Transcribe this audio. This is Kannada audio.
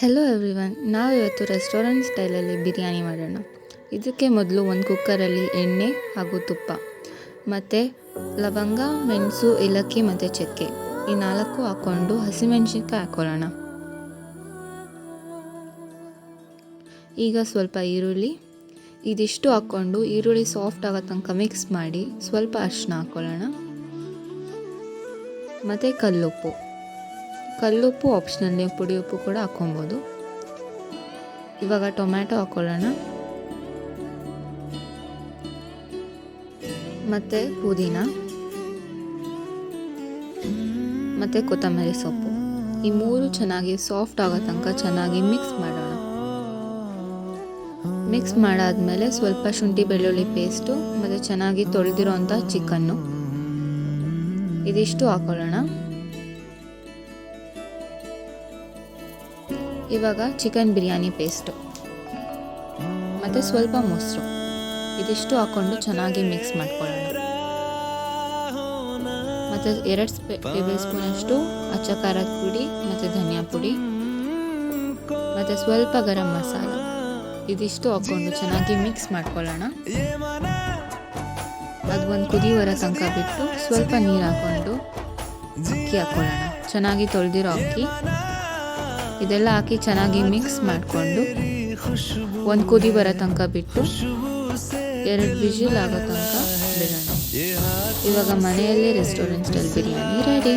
ಹೆಲೋ ಎವ್ರಿವನ್, ನಾವಿವತ್ತು ರೆಸ್ಟೋರೆಂಟ್ ಸ್ಟೈಲಲ್ಲಿ ಬಿರಿಯಾನಿ ಮಾಡೋಣ. ಇದಕ್ಕೆ ಮೊದಲು ಒಂದು ಕುಕ್ಕರಲ್ಲಿ ಎಣ್ಣೆ ಹಾಗೂ ತುಪ್ಪ ಮತ್ತು ಲವಂಗ, ಮೆಣಸು, ಏಲಕ್ಕಿ ಮತ್ತು ಚಕ್ಕೆ ಈ 4 ಹಾಕ್ಕೊಂಡು ಹಸಿಮೆಣಸಿನ್ಕಾಯಿ ಹಾಕ್ಕೊಳ್ಳೋಣ. ಈಗ ಸ್ವಲ್ಪ ಈರುಳ್ಳಿ ಇದಿಷ್ಟು ಹಾಕ್ಕೊಂಡು ಈರುಳ್ಳಿ ಸಾಫ್ಟ್ ಆಗೋ ತನಕ ಮಿಕ್ಸ್ ಮಾಡಿ ಸ್ವಲ್ಪ ಅರಿಶಿನ ಹಾಕ್ಕೊಳ್ಳೋಣ ಮತ್ತು ಕಲ್ಲುಪ್ಪು ಆಪ್ಷನಲ್, ನೀವು ಪುಡಿ ಉಪ್ಪು ಕೂಡ ಹಾಕ್ಕೊಬೋದು. ಇವಾಗ ಟೊಮ್ಯಾಟೊ ಹಾಕ್ಕೊಳ್ಳೋಣ ಮತ್ತು ಪುದೀನ ಮತ್ತು ಕೊತ್ತಂಬರಿ ಸೊಪ್ಪು ಈ 3 ಚೆನ್ನಾಗಿ ಸಾಫ್ಟ್ ಆಗೋ ತನಕ ಚೆನ್ನಾಗಿ ಮಿಕ್ಸ್ ಮಾಡೋಣ. ಮಿಕ್ಸ್ ಮಾಡಾದ್ಮೇಲೆ ಸ್ವಲ್ಪ ಶುಂಠಿ ಬೆಳ್ಳುಳ್ಳಿ ಪೇಸ್ಟು ಮತ್ತು ಚೆನ್ನಾಗಿ ತೊಳೆದಿರೋ ಅಂಥ ಚಿಕನ್ನು ಇದಿಷ್ಟು ಹಾಕ್ಕೊಳ್ಳೋಣ. ಇವಾಗ ಚಿಕನ್ ಬಿರಿಯಾನಿ ಪೇಸ್ಟು ಮತ್ತು ಸ್ವಲ್ಪ ಮೊಸರು ಇದಿಷ್ಟು ಹಾಕ್ಕೊಂಡು ಚೆನ್ನಾಗಿ ಮಿಕ್ಸ್ ಮಾಡ್ಕೊಳ್ಳೋಣ. ಮತ್ತು 2 ಟೇಬಲ್ ಸ್ಪೂನಷ್ಟು ಅಚ್ಚ ಖಾರದ ಪುಡಿ ಮತ್ತು ಧನಿಯಾ ಪುಡಿ ಮತ್ತು ಸ್ವಲ್ಪ ಗರಂ ಮಸಾಲ ಇದಿಷ್ಟು ಹಾಕ್ಕೊಂಡು ಚೆನ್ನಾಗಿ ಮಿಕ್ಸ್ ಮಾಡ್ಕೊಳ್ಳೋಣ. ಅದು ಒಂದು ಕುದಿ ಬರೋ ತನಕ ಬಿಟ್ಟು ಸ್ವಲ್ಪ ನೀರು ಹಾಕ್ಕೊಂಡು ಅಕ್ಕಿ ಹಾಕ್ಕೊಳ್ಳೋಣ. ಚೆನ್ನಾಗಿ ತೊಳೆದಿರೋ ಅಕ್ಕಿ ಇದೆಲ್ಲ ಹಾಕಿ ಚೆನ್ನಾಗಿ ಮಿಕ್ಸ್ ಮಾಡಿಕೊಂಡು ಒಂದು ಕುದಿ ಬರೋ ತನಕ ಬಿಟ್ಟು 2 ವಿಜಿಲ್ ಆಗೋ ತನಕ ಬಿಡೋಣ. ಇವಾಗ ಮನೆಯಲ್ಲೇ ರೆಸ್ಟೋರೆಂಟ್ ಸ್ಟೈಲ್ ಬಿರಿಯಾನಿ ರೆಡಿ.